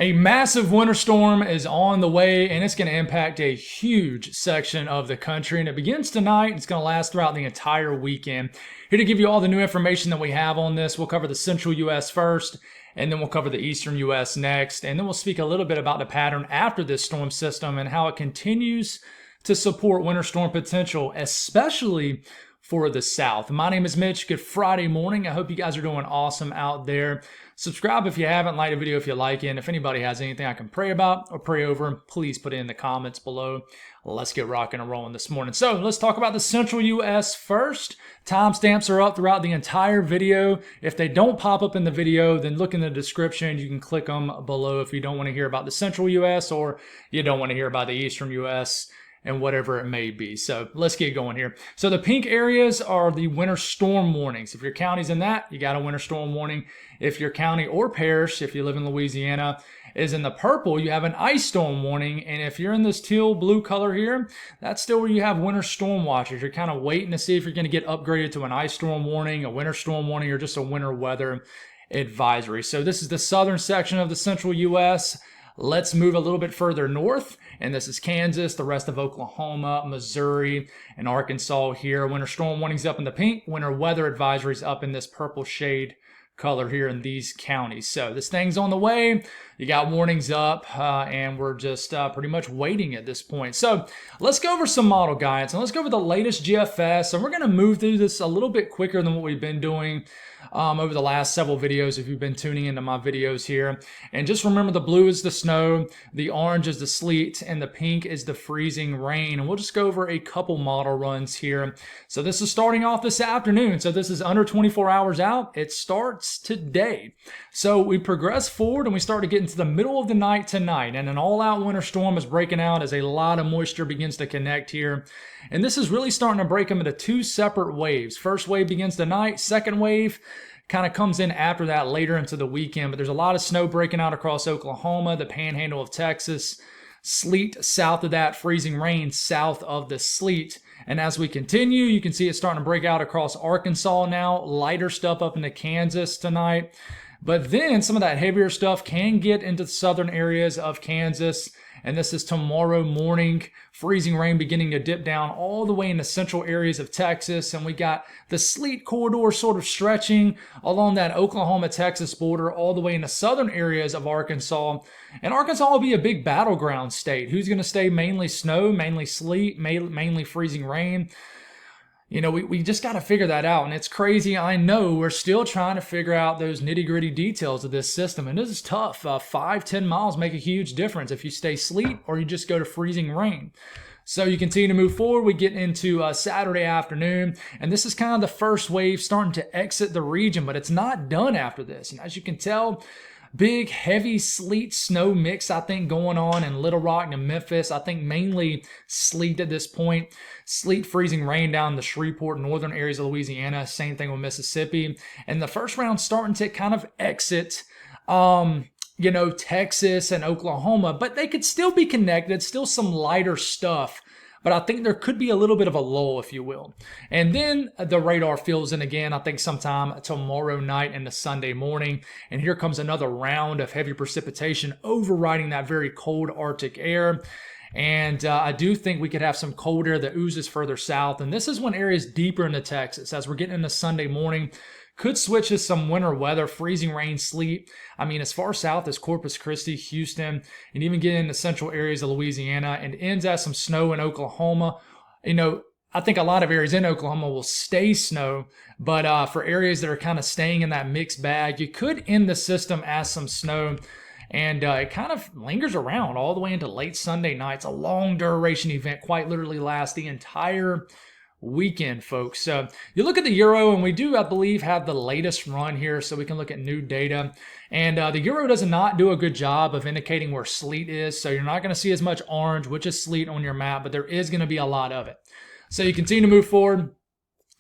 A massive winter storm is on the way, and it's going to impact a huge section of the country. And it begins tonight. It's going to last throughout the entire weekend. Here to give you all the new information that we have on this, we'll cover the central U.S. first, and then we'll cover the eastern U.S. next. And then we'll speak a little bit about the pattern after this storm system and how it continues to support winter storm potential, especially for the south. My name is Mitch. Good Friday morning. I hope you guys are doing awesome out there. Subscribe if you haven't, like the video if you like it, and if anybody has anything I can pray about or pray over, please put it in the comments below. Let's get rocking and rolling this morning. So let's talk about the central U.S. first. Timestamps are up throughout the entire video. If they don't pop up in the video, then look in the description. You can click them below if you don't want to hear about the central U.S. or you don't want to hear about the eastern U.S. and whatever it may be. So let's get going here. So the pink areas are the winter storm warnings. If your county's in that, you got a winter storm warning. If your county or parish, if you live in Louisiana, is in the purple, you have an ice storm warning. And if you're in this teal blue color here, that's still where you have winter storm watches. You're kind of waiting to see if you're going to get upgraded to an ice storm warning, a winter storm warning, or just a winter weather advisory. So this is the southern section of the central U.S. Let's move a little bit further north, and this is Kansas, the rest of Oklahoma, Missouri, and Arkansas here. Winter storm warnings up in the pink, winter weather advisories up in this purple shade color here in these counties. So this thing's on the way. You got warnings up, and we're just pretty much waiting at this point. So let's go over some model guidance, and let's go over the latest GFS, and we're going to move through this a little bit quicker than what we've been doing over the last several videos if you've been tuning into my videos here. And just remember, the blue is the snow, the orange is the sleet, and the pink is the freezing rain. And we'll just go over a couple model runs here. So this is starting off this afternoon. So this is under 24 hours out. It starts today. So we progress forward and we start to get into the middle of the night tonight, and an all-out winter storm is breaking out as a lot of moisture begins to connect here. And this is really starting to break them into two separate waves. First wave begins tonight. Second wave kind of comes in after that later into the weekend. But there's a lot of snow breaking out across Oklahoma, the panhandle of Texas, sleet south of that, freezing rain south of the sleet. And as we continue, you can see it starting to break out across Arkansas now, lighter stuff up into Kansas tonight. But then some of that heavier stuff can get into the southern areas of Kansas. And this is tomorrow morning, freezing rain beginning to dip down all the way in the central areas of Texas. And we got the sleet corridor sort of stretching along that Oklahoma-Texas border all the way in the southern areas of Arkansas. And Arkansas will be a big battleground state. Who's going to stay mainly snow, mainly sleet, mainly freezing rain? You know, we just got to figure that out. And it's crazy. I know we're still trying to figure out those nitty gritty details of this system. And this is tough. 5-10 miles make a huge difference if you stay sleet or you just go to freezing rain. So you continue to move forward. We get into Saturday afternoon. And this is kind of the first wave starting to exit the region. But it's not done after this. And as you can tell, big, heavy sleet snow mix, I think, going on in Little Rock and Memphis. I think mainly sleet at this point. Sleet, freezing rain down in the Shreveport, northern areas of Louisiana. Same thing with Mississippi. And the first round starting to kind of exit, Texas and Oklahoma. But they could still be connected. Still some lighter stuff. But I think there could be a little bit of a lull, if you will. And then the radar fills in again, I think sometime tomorrow night into Sunday morning. And here comes another round of heavy precipitation overriding that very cold Arctic air. And I do think we could have some cold air that oozes further south. And this is when areas deeper into Texas, as we're getting into Sunday morning, could switch to some winter weather, freezing rain, sleet. I mean, as far south as Corpus Christi, Houston, and even get into central areas of Louisiana, and ends at some snow in Oklahoma. You know, I think a lot of areas in Oklahoma will stay snow, but for areas that are kind of staying in that mixed bag, you could end the system as some snow. And it kind of lingers around all the way into late Sunday night. It's a long duration event, quite literally lasts the entire weekend, folks. So you look at the Euro, and we do, I believe, have the latest run here, so we can look at new data. And the Euro does not do a good job of indicating where sleet is, so you're not going to see as much orange, which is sleet, on your map, but there is going to be a lot of it. So you continue to move forward.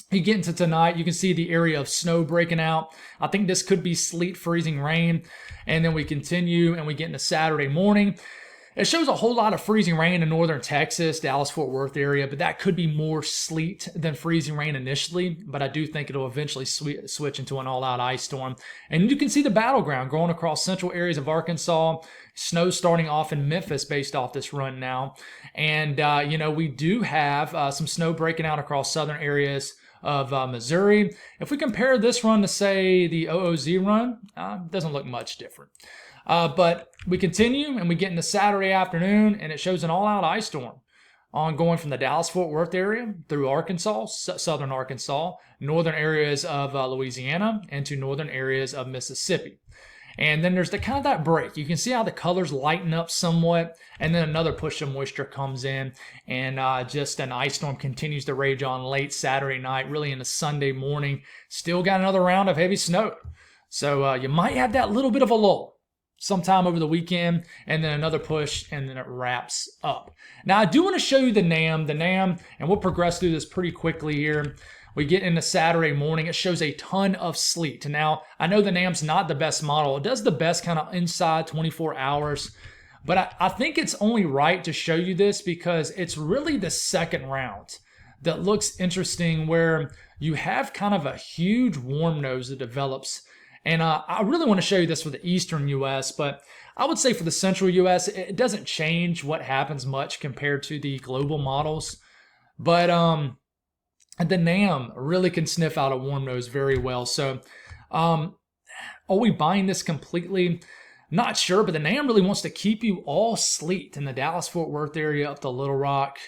You get into tonight, you can see the area of snow breaking out. I think this could be sleet, freezing rain. And then we continue and we get into Saturday morning. It shows a whole lot of freezing rain in northern Texas, Dallas-Fort Worth area, but that could be more sleet than freezing rain initially. But I do think it'll eventually switch into an all-out ice storm. And you can see the battleground growing across central areas of Arkansas. Snow starting off in Memphis based off this run now. And, we do have some snow breaking out across southern areas of Missouri. If we compare this run to, say, the OOZ run, it doesn't look much different. But we continue and we get into Saturday afternoon, and it shows an all-out ice storm ongoing from the Dallas-Fort Worth area through Arkansas, southern Arkansas, northern areas of Louisiana, and to northern areas of Mississippi. And then there's kind of that break. You can see how the colors lighten up somewhat, and then another push of moisture comes in, and just an ice storm continues to rage on late Saturday night, really into Sunday morning. Still got another round of heavy snow. So you might have that little bit of a lull sometime over the weekend, and then another push, and then it wraps up. Now, I do want to show you the NAM, and we'll progress through this pretty quickly here. We get into Saturday morning. It shows a ton of sleet. Now, I know the NAM's not the best model. It does the best kind of inside 24 hours, but I think it's only right to show you this because it's really the second round that looks interesting, where you have kind of a huge warm nose that develops. And I really want to show you this for the eastern U.S., but I would say for the central U.S., it doesn't change what happens much compared to the global models. But the NAM really can sniff out a warm nose very well. So are we buying this completely? Not sure, but the NAM really wants to keep you all sleet in the Dallas-Fort Worth area up to Little Rock.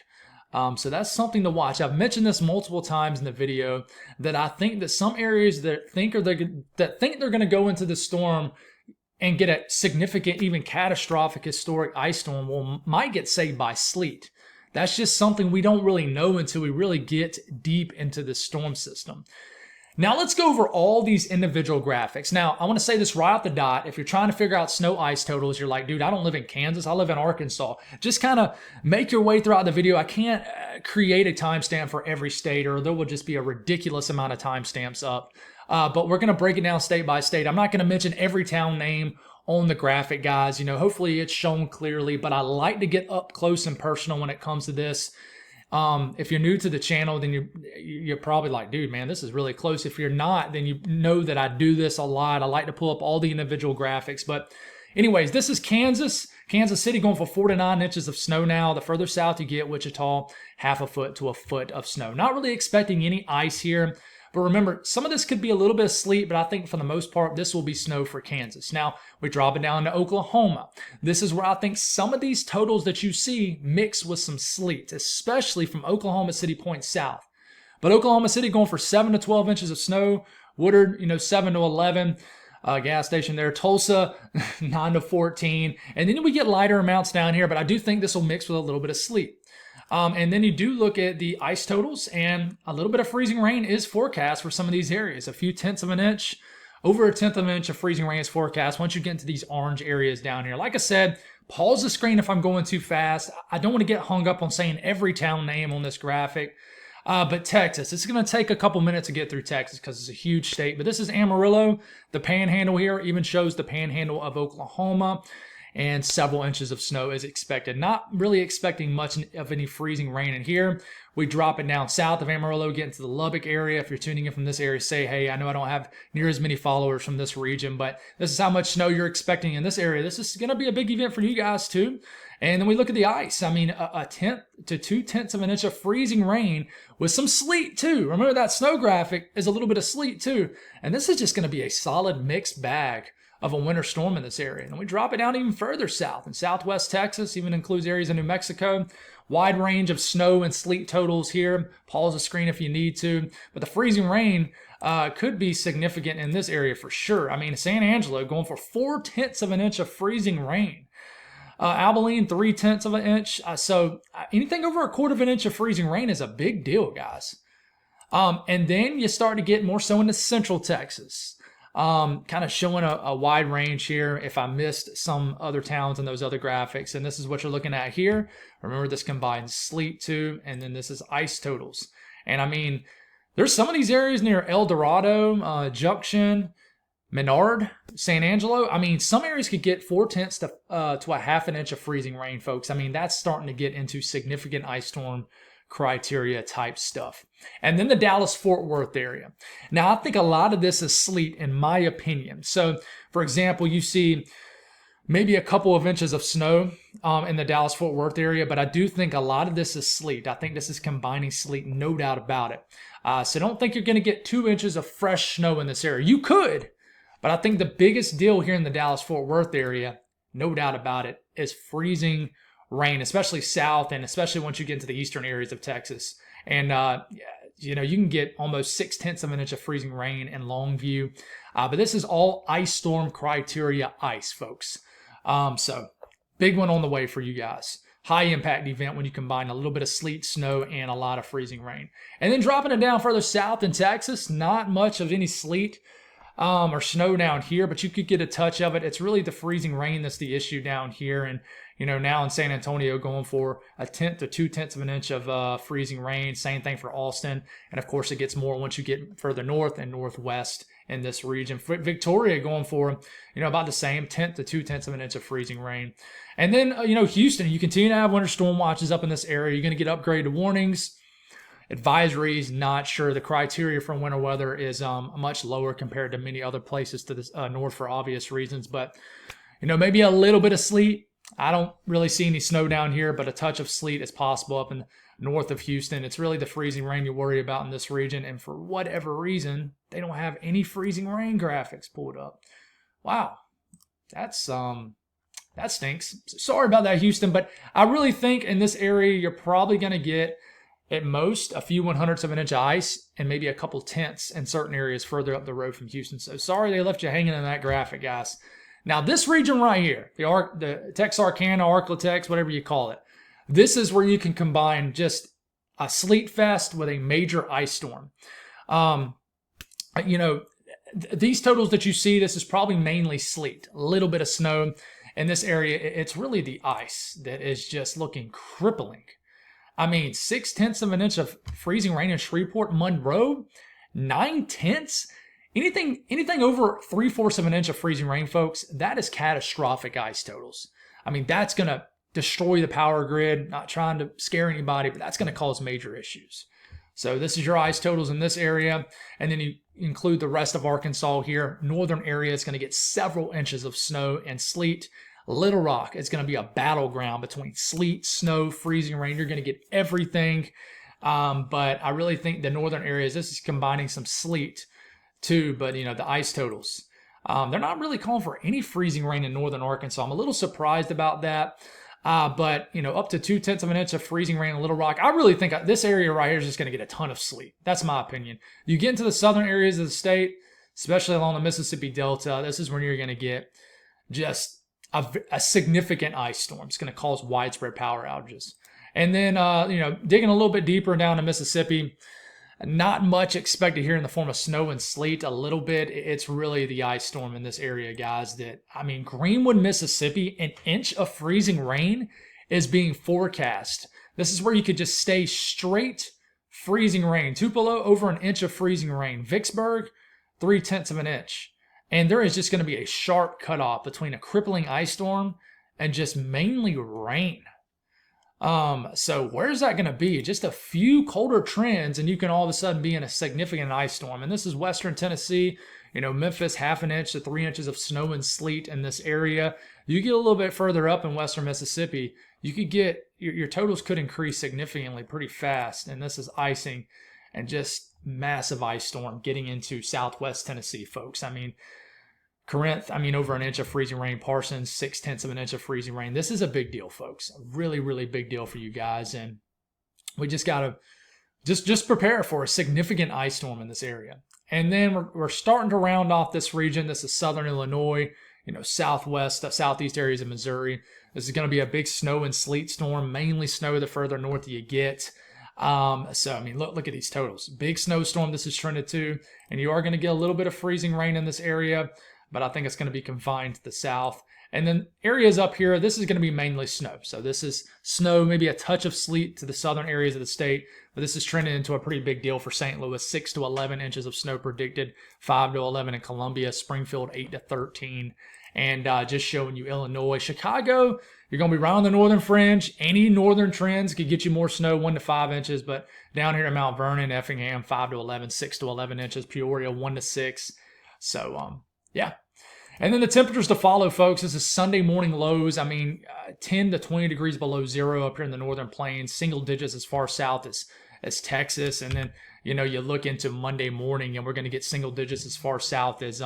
So that's something to watch. I've mentioned this multiple times in the video that I think that some areas that think they're going to go into the storm and get a significant, even catastrophic historic ice storm might get saved by sleet. That's just something we don't really know until we really get deep into the storm system. Now let's go over all these individual graphics. Now, I want to say this right off the dot. If you're trying to figure out snow ice totals, you're like, dude, I don't live in Kansas. I live in Arkansas. Just kind of make your way throughout the video. I can't create a timestamp for every state, or there will just be a ridiculous amount of timestamps up. But we're going to break it down state by state. I'm not going to mention every town name on the graphic, guys. Hopefully it's shown clearly, but I like to get up close and personal when it comes to this. If you're new to the channel, then you're probably like, dude, man, this is really close. If you're not, then you know that I do this a lot. I like to pull up all the individual graphics. But anyways, this is Kansas City going for 4 to 9 inches of snow now. The further south you get, Wichita, half a foot to a foot of snow. Not really expecting any ice here. But remember, some of this could be a little bit of sleet, but I think for the most part, this will be snow for Kansas. Now, we drop it down to Oklahoma. This is where I think some of these totals that you see mix with some sleet, especially from Oklahoma City Point south. But Oklahoma City going for 7 to 12 inches of snow. Woodard, 7 to 11. Gas station there. Tulsa, 9 to 14. And then we get lighter amounts down here, but I do think this will mix with a little bit of sleet. And then you do look at the ice totals, and a little bit of freezing rain is forecast for some of these areas. A few tenths of an inch, over a tenth of an inch of freezing rain is forecast once you get into these orange areas down here. Like I said, pause the screen if I'm going too fast. I don't want to get hung up on saying every town name on this graphic. But Texas, it's going to take a couple minutes to get through Texas because it's a huge state. But this is Amarillo. The panhandle here even shows the panhandle of Oklahoma. And several inches of snow is expected. Not really expecting much of any freezing rain in here. We drop it down south of Amarillo, get into the Lubbock area. If you're tuning in from this area, say, hey, I know I don't have near as many followers from this region, but this is how much snow you're expecting in this area. This is going to be a big event for you guys too. And then we look at the ice. I mean, a tenth to 2 tenths of an inch of freezing rain with some sleet too. Remember that snow graphic is a little bit of sleet too. And this is just going to be a solid mixed bag of a winter storm in this area. And we drop it down even further south. In southwest Texas, even includes areas in New Mexico. Wide range of snow and sleet totals here. Pause the screen if you need to. But the freezing rain could be significant in this area for sure. I mean, San Angelo going for 4 tenths of an inch of freezing rain. Abilene, 3 tenths of an inch. So anything over a quarter of an inch of freezing rain is a big deal, guys. And then you start to get more so into central Texas. Kind of showing a wide range here if I missed some other towns in those other graphics. And this is what you're looking at here. Remember, this combines sleet too, and then this is ice totals. And I mean, there's some of these areas near El Dorado, Junction, Menard, San Angelo. I mean, some areas could get 4/10 to a half an inch of freezing rain, folks. I mean, that's starting to get into significant ice storm criteria type stuff. And then the Dallas-Fort Worth area. Now, I think a lot of this is sleet, in my opinion. So, for example, you see maybe a couple of inches of snow in the Dallas-Fort Worth area, but I do think a lot of this is sleet. I think this is combining sleet, no doubt about it. So don't think you're going to get 2 inches of fresh snow in this area. You could, but I think the biggest deal here in the Dallas-Fort Worth area, no doubt about it, is freezing rain, especially south and especially once you get into the eastern areas of Texas. And, you know, you can get almost 6/10 of an inch of freezing rain in Longview. But this is all ice storm criteria ice, folks. So big one on the way for you guys. High impact event when you combine a little bit of sleet, snow, and a lot of freezing rain. And then dropping it down further south in Texas, not much of any sleet or snow down here, but you could get a touch of it. It's really the freezing rain that's the issue down here. And, you know, now in San Antonio going for 1/10 to 2/10 of an inch of freezing rain. Same thing for Austin. And of course, it gets more once you get further north and northwest in this region. Victoria going for, you know, about the same 1/10 to 2/10 of an inch of freezing rain. And then, you know, Houston, you continue to have winter storm watches up in this area. You're going to get upgraded warnings, advisories. Not sure. The criteria for winter weather is much lower compared to many other places to the north for obvious reasons. But, you know, maybe a little bit of sleet. I don't really see any snow down here, but a touch of sleet is possible up in north of Houston. It's really the freezing rain you worry about in this region. And for whatever reason, they don't have any freezing rain graphics pulled up. Wow. That's that stinks. Sorry about that, Houston, but I really think in this area you're probably going to get at most a few 1/100ths of an inch of ice and maybe a couple tenths in certain areas further up the road from Houston. So sorry they left you hanging in that graphic, guys. Now this region right here, the Texarkana, Arklatex, whatever you call it, this is where you can combine just a sleet fest with a major ice storm. You know, these totals that you see, this is probably mainly sleet, a little bit of snow. In this area, it's really the ice that is just looking crippling. I mean, 6/10 of an inch of freezing rain in Shreveport, Monroe, 9/10. Anything over 3/4 of an inch of freezing rain, folks, that is catastrophic ice totals. I mean, that's going to destroy the power grid. Not trying to scare anybody, but that's going to cause major issues. So this is your ice totals in this area. And then you include the rest of Arkansas here. Northern area is going to get several inches of snow and sleet. Little Rock is going to be a battleground between sleet, snow, freezing rain. You're going to get everything. But I really think the northern areas, this is combining some sleet too. But, you know, the ice totals, they're not really calling for any freezing rain in northern Arkansas. I'm a little surprised about that. But, you know, up to 2/10 of an inch of freezing rain in Little Rock. I really think this area right here is just going to get a ton of sleet. That's my opinion. You get into the southern areas of the state, especially along the Mississippi Delta, this is when you're going to get just a significant ice storm. It's going to cause widespread power outages. And then, you know, digging a little bit deeper down to Mississippi, not much expected here in the form of snow and sleet. A little bit. It's really the ice storm in this area, guys. That, I mean, Greenwood, Mississippi, 1 inch of freezing rain is being forecast. This is where you could just stay straight freezing rain. Tupelo, over 1 inch of freezing rain. Vicksburg, 3/10 of an inch. And there is just going to be a sharp cutoff between a crippling ice storm and just mainly rain. So where's that going to be? Just a few colder trends and you can all of a sudden be in a significant ice storm. And this is western Tennessee, you know, Memphis, 1/2 inch to 3 inches of snow and sleet in this area. You get a little bit further up in western Mississippi, you could get, your totals could increase significantly pretty fast. And this is icing and just massive ice storm getting into southwest Tennessee, folks. I mean, Corinth, I mean, over 1 inch of freezing rain. Parsons, 6/10 of an inch of freezing rain. This is a big deal, folks. A really, really big deal for you guys. And we just got to just prepare for a significant ice storm in this area. And then we're starting to round off this region. This is southern Illinois, you know, southwest, southeast areas of Missouri. This is going to be a big snow and sleet storm, mainly snow the further north you get. So, I mean, look at these totals. Big snowstorm, this is trended to, and you are going to get a little bit of freezing rain in this area, but I think it's going to be confined to the south. And then areas up here, this is going to be mainly snow. So this is snow, maybe a touch of sleet to the southern areas of the state, but this is trending into a pretty big deal for St. Louis. 6 to 11 inches of snow predicted, 5 to 11 in Columbia, Springfield 8 to 13. And just showing you Illinois. Chicago, you're going to be right on the northern fringe. Any northern trends could get you more snow, 1 to 5 inches, but down here in Mount Vernon, Effingham, 5 to 11, 6 to 11 inches, Peoria, 1 to 6. So, yeah. And then the temperatures to follow, folks. This is Sunday morning lows. I mean, 10 to 20 degrees below zero up here in the northern plains, single digits as far south as Texas. And then, you know, you look into Monday morning and we're going to get single digits as far south as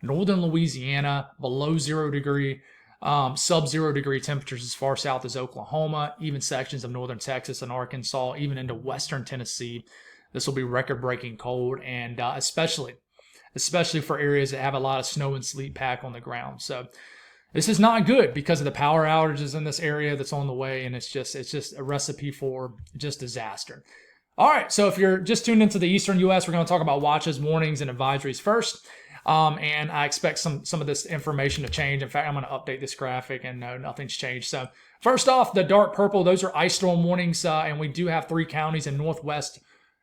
northern Louisiana, below 0 degree, sub-0 degree temperatures as far south as Oklahoma, even sections of northern Texas and Arkansas, even into western Tennessee. This will be record-breaking cold, and especially for areas that have a lot of snow and sleet pack on the ground. So this is not good because of the power outages in this area that's on the way, and it's just a recipe for just disaster. All right, so if you're just tuned into the eastern U.S., we're going to talk about watches, warnings, and advisories first. And I expect some of this information to change. In fact, I'm going to update this graphic, and no, nothing's changed. So first off, the dark purple, those are ice storm warnings, and we do have 3 counties in northwest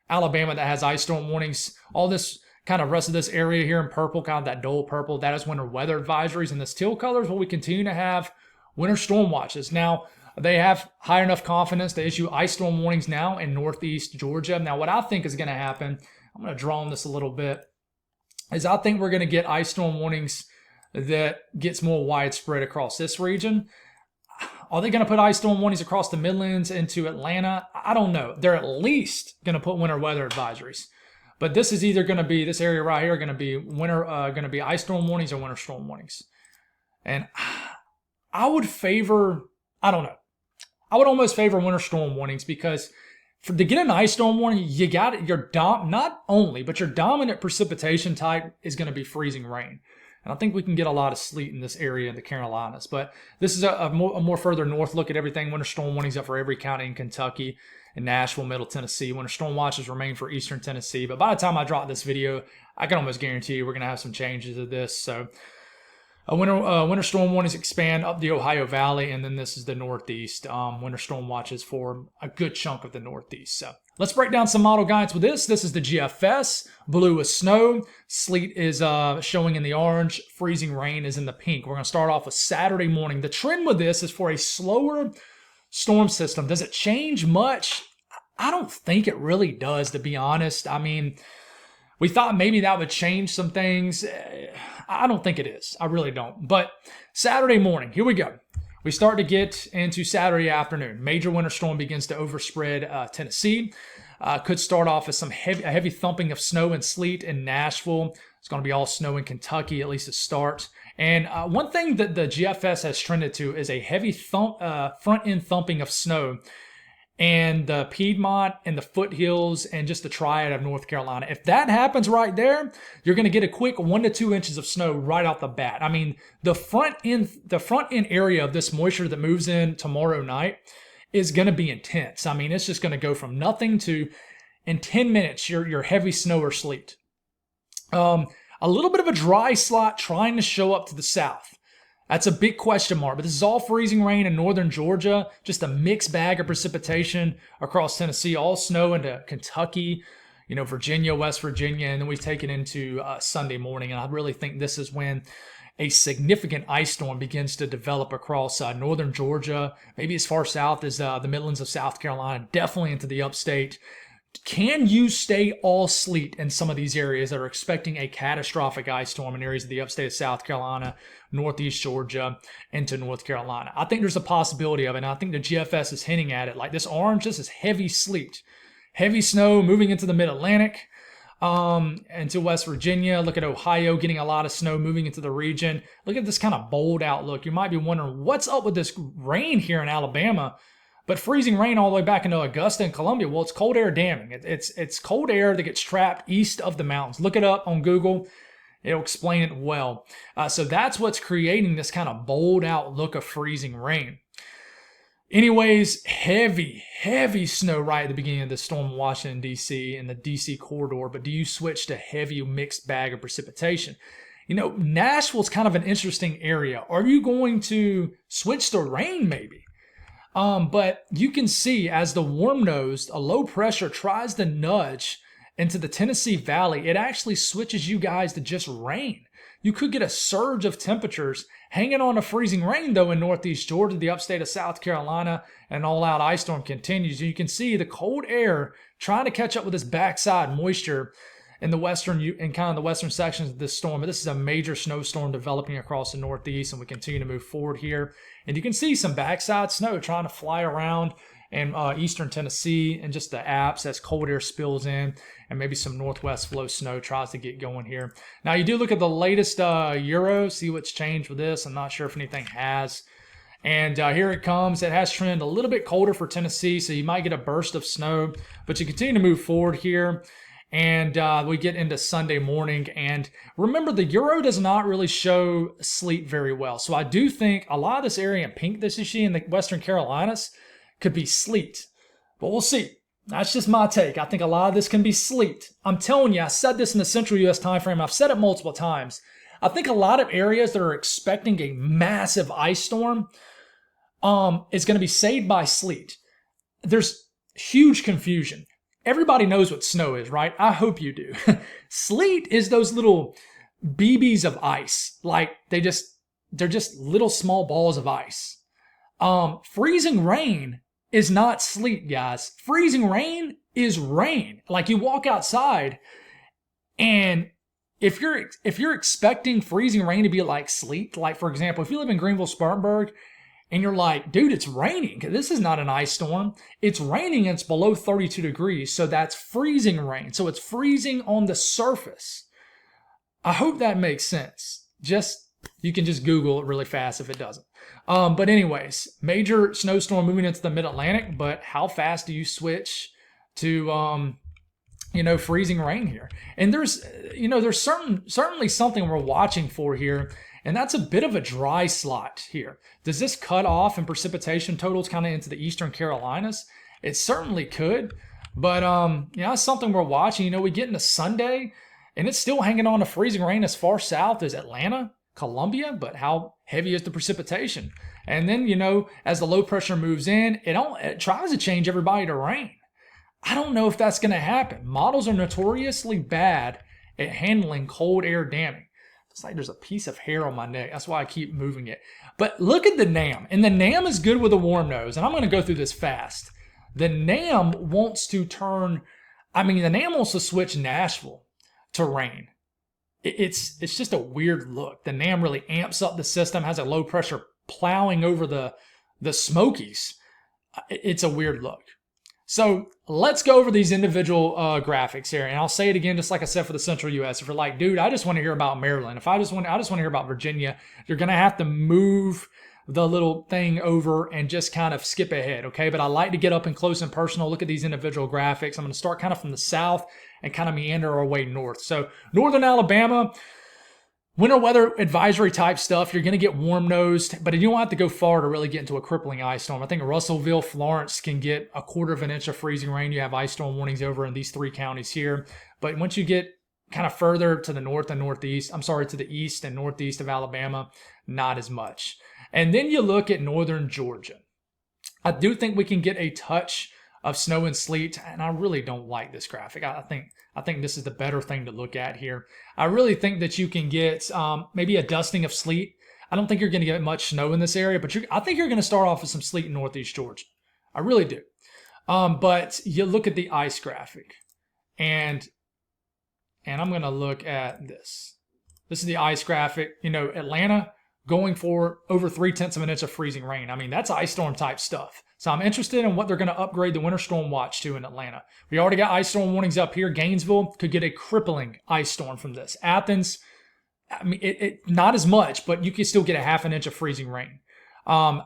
Alabama that has ice storm warnings. All this kind of rest of this area here in purple, kind of that dull purple, that is winter weather advisories. And this teal color is what we continue to have winter storm watches. Now, they have high enough confidence to issue ice storm warnings now in northeast Georgia. Now, what I think is going to happen, I'm going to draw on this a little bit, is I think we're going to get ice storm warnings that gets more widespread across this region. Are they going to put ice storm warnings across the Midlands into Atlanta? I don't know. They're at least going to put winter weather advisories. But this is either going to be, this area right here, going to be going to be ice storm warnings or winter storm warnings. And I would favor, I don't know. I would almost favor winter storm warnings because to get an ice storm warning, you got it. Not only, but your dominant precipitation type is going to be freezing rain. And I think we can get a lot of sleet in this area in the Carolinas. But this is a more further north look at everything. Winter storm warnings up for every county in Kentucky and Nashville, Middle Tennessee. Winter storm watches remain for eastern Tennessee. But by the time I drop this video, I can almost guarantee you we're going to have some changes to this. So winter storm warnings expand up the Ohio Valley, and then this is the Northeast. Winter storm watches for a good chunk of the Northeast. So let's break down some model guides with this. This is the GFS. Blue is snow. Sleet is showing in the orange. Freezing rain is in the pink. We're going to start off with Saturday morning. The trend with this is for a slower storm system. Does it change much? I don't think it really does, to be honest. I mean, we thought maybe that would change some things. I don't think it is. I really don't. But Saturday morning, here we go. We start to get into Saturday afternoon. Major winter storm begins to overspread Tennessee. Could start off as a heavy thumping of snow and sleet in Nashville. It's going to be all snow in Kentucky, at least to start. And one thing that the GFS has trended to is a heavy front-end thumping of snow and the Piedmont and the foothills and just the triad of North Carolina. If that happens right there, you're going to get a quick 1 to 2 inches of snow right off the bat. I mean, the front end area of this moisture that moves in tomorrow night is going to be intense. I mean, it's just going to go from nothing to, in 10 minutes, your heavy snow or sleet. A little bit of a dry slot trying to show up to the south. That's a big question mark, but this is all freezing rain in northern Georgia, just a mixed bag of precipitation across Tennessee, all snow into Kentucky, Virginia, West Virginia, and then we take it into Sunday morning. And I really think this is when a significant ice storm begins to develop across northern Georgia, maybe as far south as the Midlands of South Carolina, definitely into the upstate. Can you stay all sleet in some of these areas that are expecting a catastrophic ice storm in areas of the upstate of South Carolina, northeast Georgia, into North Carolina? I think there's a possibility of it, and I think the GFS is hinting at it. Like this orange, this is heavy sleet. Heavy snow moving into the mid-Atlantic, into West Virginia. Look at Ohio getting a lot of snow moving into the region. Look at this kind of bold outlook. You might be wondering, what's up with this rain here in Alabama? But freezing rain all the way back into Augusta and Columbia, well, it's cold air damming. It's cold air that gets trapped east of the mountains. Look it up on Google. It'll explain it well. So that's what's creating this kind of bold outlook of freezing rain. Anyways, heavy snow right at the beginning of the storm in Washington, D.C. and the D.C. corridor. But do you switch to heavy mixed bag of precipitation? Nashville's kind of an interesting area. Are you going to switch to rain maybe? But you can see as the warm nose, a low pressure tries to nudge into the Tennessee Valley, it actually switches you guys to just rain. You could get a surge of temperatures hanging on to freezing rain, though, in northeast Georgia, the upstate of South Carolina, and all-out ice storm continues. You can see the cold air trying to catch up with this backside moisture in the western sections of this storm. But this is a major snowstorm developing across the northeast, and we continue to move forward here. And you can see some backside snow trying to fly around in eastern Tennessee and just the apps as cold air spills in, and maybe some northwest flow snow tries to get going here. Now, you do look at the latest Euro, see what's changed with this. I'm not sure if anything has. And here it comes. It has trended a little bit colder for Tennessee, so you might get a burst of snow, but you continue to move forward here. And we get into Sunday morning. And remember, the Euro does not really show sleet very well. So I do think a lot of this area in pink that you see in the Western Carolinas could be sleet. But we'll see. That's just my take. I think a lot of this can be sleet. I'm telling you, I said this in the central U.S. time frame. I've said it multiple times. I think a lot of areas that are expecting a massive ice storm is going to be saved by sleet. There's huge confusion. Everybody knows what snow is, right? I hope you do. Sleet is those little BBs of ice. Like they're just little small balls of ice. Freezing rain is not sleet, guys. Freezing rain is rain. Like you walk outside, and if you're expecting freezing rain to be like sleet, like for example, if you live in Greenville, Spartanburg, and you're like, dude, it's raining. This is not an ice storm. It's raining and it's below 32 degrees. So that's freezing rain. So it's freezing on the surface. I hope that makes sense. You can just Google it really fast if it doesn't. But anyways, major snowstorm moving into the mid-Atlantic. But how fast do you switch to, freezing rain here? And there's certainly something we're watching for here. And that's a bit of a dry slot here. Does this cut off in precipitation totals kind of into the eastern Carolinas? It certainly could. But, it's something we're watching. We get into Sunday, and it's still hanging on to freezing rain as far south as Atlanta, Columbia. But how heavy is the precipitation? And then, as the low pressure moves in, it tries to change everybody to rain. I don't know if that's going to happen. Models are notoriously bad at handling cold air damming. It's like there's a piece of hair on my neck. That's why I keep moving it. But look at the NAM. And the NAM is good with a warm nose. And I'm going to go through this fast. The NAM wants to switch Nashville to rain. It's just a weird look. The NAM really amps up the system, has a low pressure plowing over the Smokies. It's a weird look. So let's go over these individual graphics here. And I'll say it again, just like I said for the central U.S. If you're like, dude, I just want to hear about Maryland. I just want to hear about Virginia. You're going to have to move the little thing over and just kind of skip ahead, okay? But I like to get up and close and personal, look at these individual graphics. I'm going to start kind of from the south and kind of meander our way north. So northern Alabama, winter weather advisory type stuff, you're going to get warm nosed, but you don't have to go far to really get into a crippling ice storm. I think Russellville, Florence can get 1/4 of an inch of freezing rain. You have ice storm warnings over in these 3 counties here. But once you get kind of further to the north and northeast, to the east and northeast of Alabama, not as much. And then you look at northern Georgia. I do think we can get a touch of snow and sleet, and I really don't like this graphic. I think this is the better thing to look at here. I really think that you can get maybe a dusting of sleet. I don't think you're going to get much snow in this area, but I think you're going to start off with some sleet in northeast Georgia. I really do. But you look at the ice graphic, and I'm going to look at this. This is the ice graphic. Atlanta going for over 0.3 of an inch of freezing rain. I mean, that's ice storm type stuff. So I'm interested in what they're going to upgrade the winter storm watch to in Atlanta. We already got ice storm warnings up here. Gainesville could get a crippling ice storm from this. Athens, I mean, it not as much, but you can still get a 0.5 inch of freezing rain.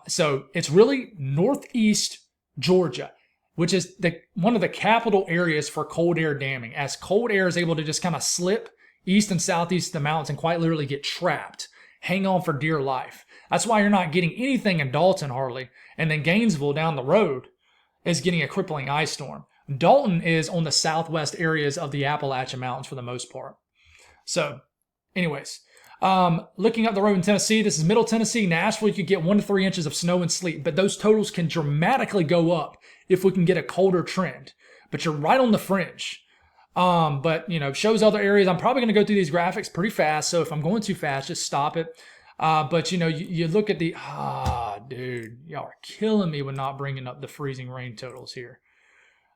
So it's really northeast Georgia, which is one of the capital areas for cold air damming, as cold air is able to just kind of slip east and southeast of the mountains and quite literally get trapped. Hang on for dear life. That's why you're not getting anything in Dalton hardly. And then Gainesville down the road is getting a crippling ice storm. Dalton is on the southwest areas of the Appalachian Mountains for the most part. So anyways, Looking up the road in Tennessee, this is Middle Tennessee, Nashville, you could get 1 to 3 inches of snow and sleet, but those totals can dramatically go up if we can get a colder trend. But you're right on the fringe. But, shows other areas. I'm probably going to go through these graphics pretty fast, so if I'm going too fast, just stop it. But, you look at the, dude, y'all are killing me with not bringing up the freezing rain totals here.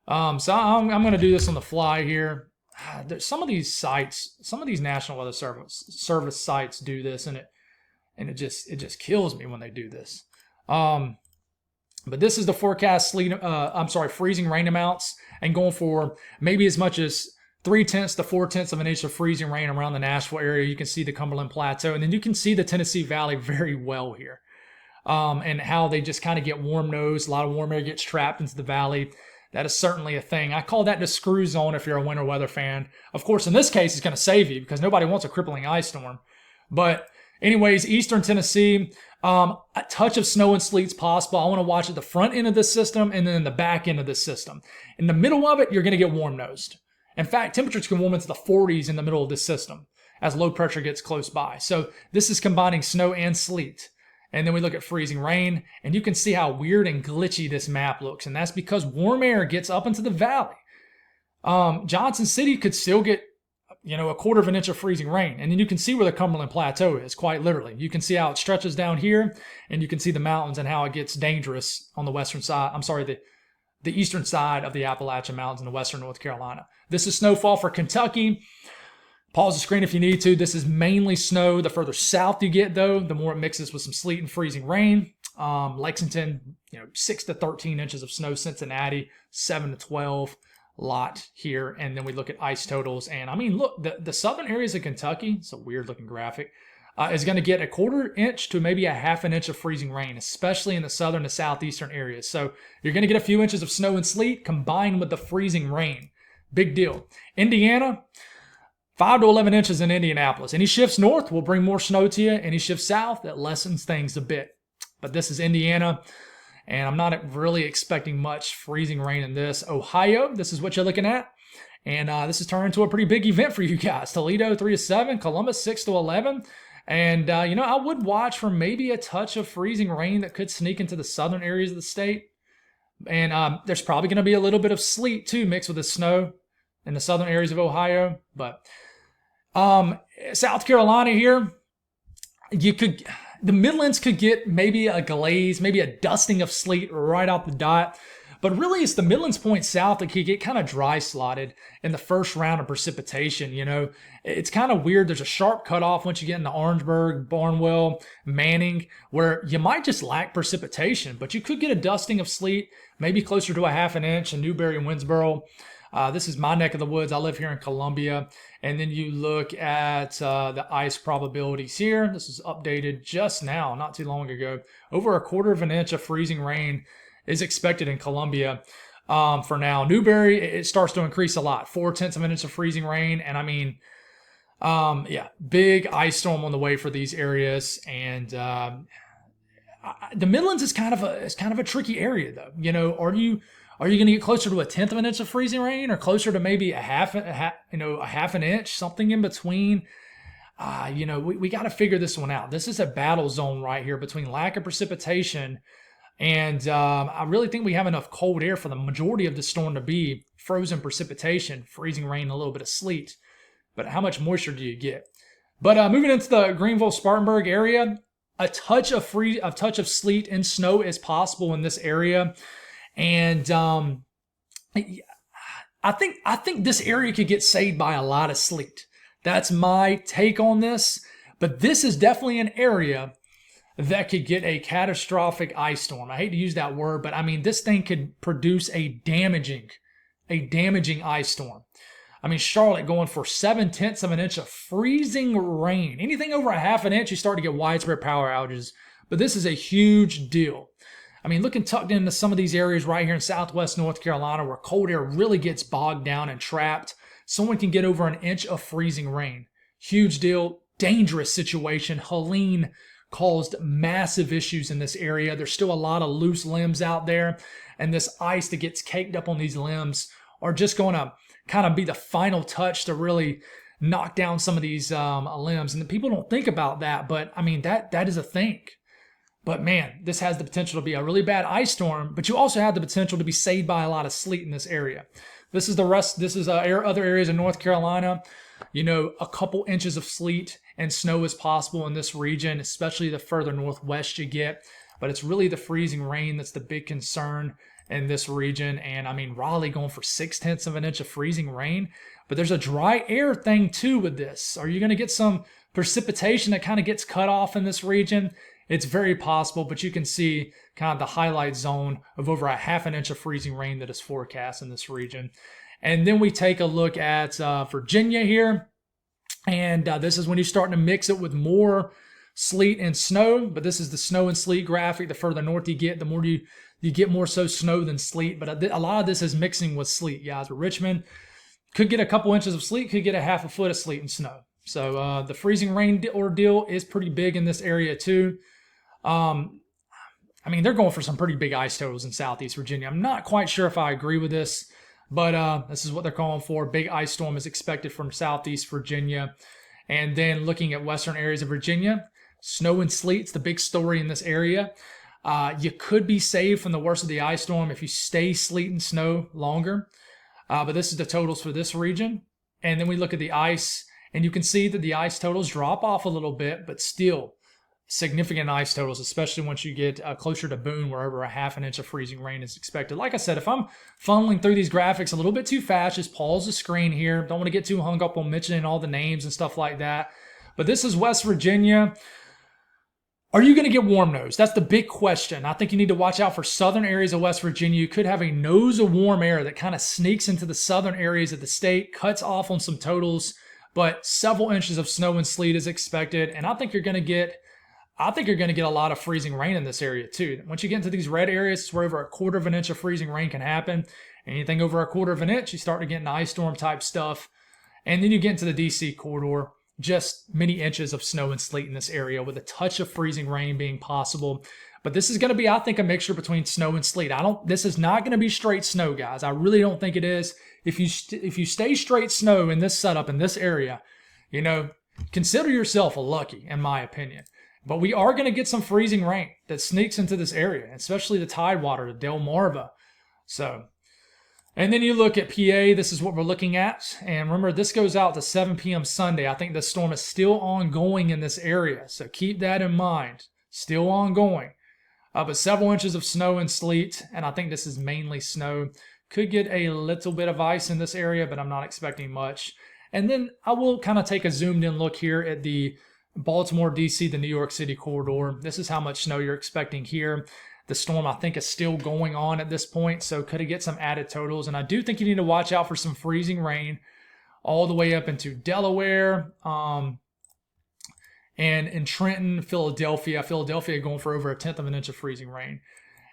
So I'm going to do this on the fly here. Some of these sites, some of these National Weather Service sites do this, and it just kills me when they do this. But this is the forecast freezing rain amounts, and going for maybe as much as 0.3 to 0.4 of an inch of freezing rain around the Nashville area. You can see the Cumberland Plateau, and then you can see the Tennessee Valley very well here. And how they just kind of get warm nosed. A lot of warm air gets trapped into the valley. That is certainly a thing. I call that the screw zone if you're a winter weather fan. Of course, in this case, it's going to save you because nobody wants a crippling ice storm. But anyways, eastern Tennessee, a touch of snow and sleet's possible. I want to watch at the front end of this system and then the back end of this system. In the middle of it, you're going to get warm-nosed. In fact, temperatures can warm into the 40s in the middle of this system as low pressure gets close by. So this is combining snow and sleet. And then we look at freezing rain, and you can see how weird and glitchy this map looks. And that's because warm air gets up into the valley. Johnson City could still get, a 1/4 inch of freezing rain. And then you can see where the Cumberland Plateau is, quite literally. You can see how it stretches down here, and you can see the mountains and how it gets dangerous on the western side. I'm sorry, the eastern side of the Appalachian Mountains in the western North Carolina. This is snowfall for Kentucky. Pause the screen if you need to. This is mainly snow. The further south you get, though, the more it mixes with some sleet and freezing rain. Lexington, 6 to 13 inches of snow. Cincinnati, 7 to 12. Lot here. And then we look at ice totals. And I mean, look, the southern areas of Kentucky, it's a weird looking graphic, is going to get a 1/4 inch to maybe a 1/2 inch of freezing rain, especially in the southern to southeastern areas. So you're going to get a few inches of snow and sleet combined with the freezing rain. Big deal. Indiana, 5 to 11 inches in Indianapolis. Any shifts north will bring more snow to you. Any shifts south, that lessens things a bit. But this is Indiana, and I'm not really expecting much freezing rain in this. Ohio, this is what you're looking at. And this has turned into a pretty big event for you guys. Toledo, 3 to 7. Columbus, 6 to 11. And, I would watch for maybe a touch of freezing rain that could sneak into the southern areas of the state. And there's probably going to be a little bit of sleet, too, mixed with the snow in the southern areas of Ohio. But South Carolina here, the Midlands could get maybe a glaze, maybe a dusting of sleet right out the dot. But really, it's the Midlands point south that could get kind of dry slotted in the first round of precipitation. It's kind of weird. There's a sharp cutoff once you get into Orangeburg, Barnwell, Manning, where you might just lack precipitation, but you could get a dusting of sleet, maybe closer to a 1/2 inch in Newberry and Winsboro. This is my neck of the woods. I live here in Columbia. And then you look at the ice probabilities here. This is updated just now, not too long ago. Over a 1/4 inch of freezing rain is expected in Columbia for now. Newberry, it starts to increase a lot. 0.4 of an inch of freezing rain. And I mean, big ice storm on the way for these areas. And the Midlands is kind of a tricky area, though. Are you going to get closer to 1/10 of an inch of freezing rain, or closer to maybe a half an inch, something in between? We got to figure this one out. This is a battle zone right here between lack of precipitation and I really think we have enough cold air for the majority of the storm to be frozen precipitation, freezing rain, a little bit of sleet. But how much moisture do you get? But moving into the Greenville-Spartanburg area, a touch of sleet and snow is possible in this area. And I think this area could get saved by a lot of sleet. That's my take on this. But this is definitely an area that could get a catastrophic ice storm. I hate to use that word, but I mean, this thing could produce a damaging ice storm. I mean, Charlotte going for 0.7 of an inch of freezing rain. Anything over a 1/2 inch, you start to get widespread power outages. But this is a huge deal. I mean, looking tucked into some of these areas right here in southwest North Carolina where cold air really gets bogged down and trapped, someone can get over 1 inch of freezing rain. Huge deal, dangerous situation. Helene caused massive issues in this area. There's still a lot of loose limbs out there, and this ice that gets caked up on these limbs are just going to kind of be the final touch to really knock down some of these limbs. And people don't think about that, but I mean, that is a thing. But man, this has the potential to be a really bad ice storm, but you also have the potential to be saved by a lot of sleet in this area. This is other areas in North Carolina. You know, a couple inches of sleet and snow is possible in this region, especially the further northwest you get. But it's really the freezing rain that's the big concern in this region. And I mean, Raleigh going for 0.6 of an inch of freezing rain. But there's a dry air thing too with this. Are you going to get some precipitation that kind of gets cut off in this region? It's very possible, but you can see kind of the highlight zone of over 0.5 inch of freezing rain that is forecast in this region. And then we take a look at Virginia here. And this is when you're starting to mix it with more sleet and snow. But this is the snow and sleet graphic. The further north you get, the more you get more so snow than sleet. But a lot of this is mixing with sleet, guys. But Richmond could get a couple inches of sleet, could get 0.5 foot of sleet and snow. So the freezing rain ordeal is pretty big in this area too. I mean, they're going for some pretty big ice totals in Southeast Virginia. I'm not quite sure if I agree with this, but this is what they're calling for. Big ice storm is expected from Southeast Virginia. And then looking at western areas of Virginia, snow and sleet's the big story in this area. You could be saved from the worst of the ice storm if you stay sleet and snow longer. But this is the totals for this region. And then we look at the ice, and you can see that the ice totals drop off a little bit, but still significant ice totals, especially once you get closer to Boone, where over 0.5 inch of freezing rain is expected. Like I said, if I'm funneling through these graphics a little bit too fast, just pause the screen here. Don't want to get too hung up on mentioning all the names and stuff like that. But this is West Virginia. Are you going to get warm nose? That's the big question. I think you need to watch out for southern areas of West Virginia. You could have a nose of warm air that kind of sneaks into the southern areas of the state, cuts off on some totals, but several inches of snow and sleet is expected. And I think you're going to get a lot of freezing rain in this area too. Once you get into these red areas, it's where over 1/4 inch of freezing rain can happen. Anything over 1/4 inch, you start to get into ice storm type stuff. And then you get into the DC corridor, just many inches of snow and sleet in this area with a touch of freezing rain being possible. But this is going to be, I think, a mixture between snow and sleet. This is not going to be straight snow, guys. I really don't think it is. If you stay straight snow in this setup, in this area, you know, consider yourself lucky, in my opinion. But we are going to get some freezing rain that sneaks into this area, especially the Tidewater, the Delmarva. So, and then you look at PA, this is what we're looking at. And remember, this goes out to 7 p.m. Sunday. I think the storm is still ongoing in this area. So keep that in mind. Still ongoing. But several inches of snow and sleet, and I think this is mainly snow. Could get a little bit of ice in this area, but I'm not expecting much. And then I will kind of take a zoomed in look here at the Baltimore, D.C., the New York City corridor. This is how much snow you're expecting here. The storm, I think, is still going on at this point, so could it get some added totals? And I do think you need to watch out for some freezing rain all the way up into Delaware, and in Trenton, Philadelphia going for over 1/10 of an inch of freezing rain.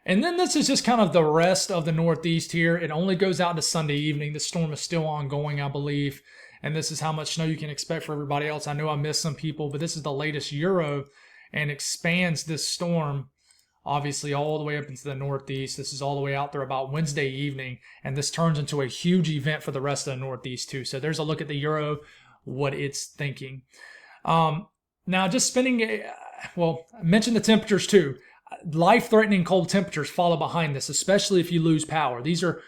And then this is just kind of the rest of the Northeast here. It only goes out to Sunday evening. The storm is still ongoing, I believe. And this is how much snow you can expect for everybody else. I know I missed some people, but this is the latest Euro and expands this storm, obviously, all the way up into the Northeast. This is all the way out there about Wednesday evening. And this turns into a huge event for the rest of the Northeast, too. So there's a look at the Euro, what it's thinking. Now, just spending, I mentioned the temperatures too. Life-threatening cold temperatures follow behind this, especially if you lose power. These are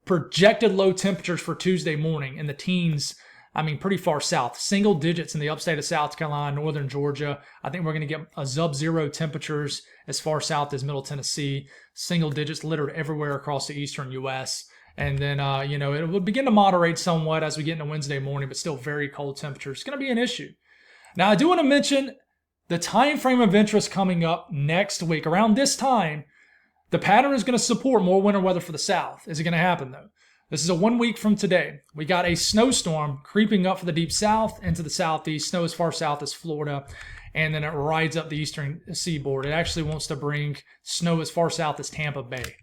projected low temperatures for Tuesday morning in the teens. I mean, pretty far south. Single digits in the upstate of South Carolina, northern Georgia. I think we're going to get a sub-zero temperatures as far south as Middle Tennessee. Single digits littered everywhere across the eastern U.S. And then, it will begin to moderate somewhat as we get into Wednesday morning, but still very cold temperatures. It's going to be an issue. Now, I do want to mention the time frame of interest coming up next week. Around this time, the pattern is going to support more winter weather for the south. Is it going to happen, though? This is a 1 week from today. We got a snowstorm creeping up for the deep south into the southeast, snow as far south as Florida, and then it rides up the eastern seaboard. It actually wants to bring snow as far south as Tampa Bay.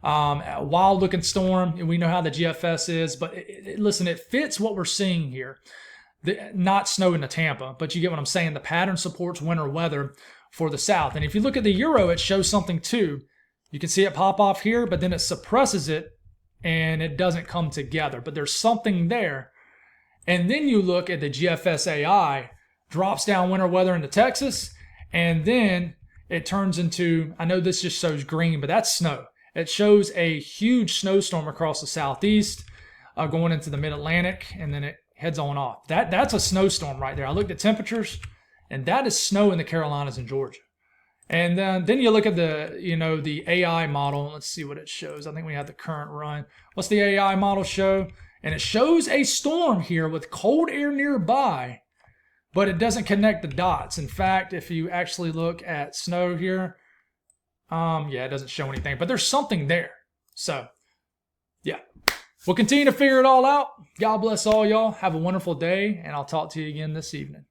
A wild-looking storm, and we know how the GFS is, but listen, it fits what we're seeing here. Not snow into Tampa, but you get what I'm saying. The pattern supports winter weather for the south. And if you look at the Euro, it shows something too. You can see it pop off here, but then it suppresses it and it doesn't come together. But there's something there. And then you look at the GFS-AI, drops down winter weather into Texas, and then it turns into, I know this just shows green, but that's snow. It shows a huge snowstorm across the southeast, going into the mid-Atlantic, and then it heads on off. That's a snowstorm right there. I looked at temperatures, and that is snow in the Carolinas and Georgia. And then you look at the AI model. Let's see what it shows. I think we have the current run. What's the AI model show? And it shows a storm here with cold air nearby, but it doesn't connect the dots. In fact, if you actually look at snow here, yeah, it doesn't show anything, but there's something there. So, yeah, we'll continue to figure it all out. God bless all y'all. Have a wonderful day, and I'll talk to you again this evening.